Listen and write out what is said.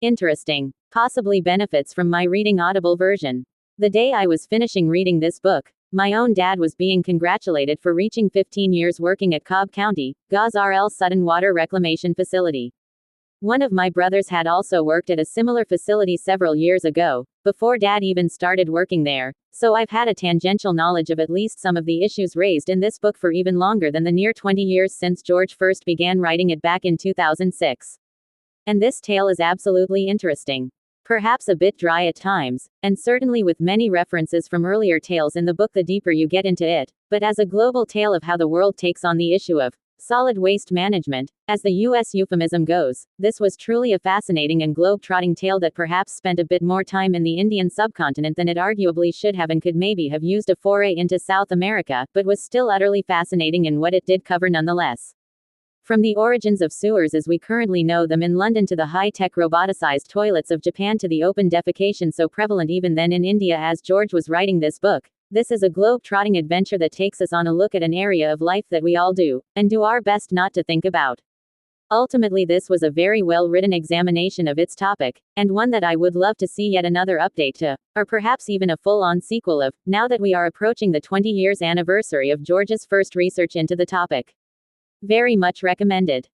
Interesting. Possibly benefits from my reading Audible version. The day I was finishing reading this book, my own dad was being congratulated for reaching 15 years working at Cobb County, GA's RL Sutton Water Reclamation Facility. One of my brothers had also worked at a similar facility several years ago, before Dad even started working there, so I've had a tangential knowledge of at least some of the issues raised in this book for even longer than the near 20 years since George first began writing it back in 2006. And this tale is absolutely interesting. Perhaps a bit dry at times, and certainly with many references from earlier tales in the book the deeper you get into it, but as a global tale of how the world takes on the issue of solid waste management, as the US euphemism goes, this was truly a fascinating and globe-trotting tale that perhaps spent a bit more time in the Indian subcontinent than it arguably should have and could maybe have used a foray into South America, but was still utterly fascinating in what it did cover nonetheless. From the origins of sewers as we currently know them in London to the high-tech roboticized toilets of Japan to the open defecation so prevalent even then in India as George was writing this book, this is a globe-trotting adventure that takes us on a look at an area of life that we all do, and do our best not to think about. Ultimately this was a very well-written examination of its topic, and one that I would love to see yet another update to, or perhaps even a full-on sequel of, now that we are approaching the 20 years anniversary of George's first research into the topic. Very much recommended.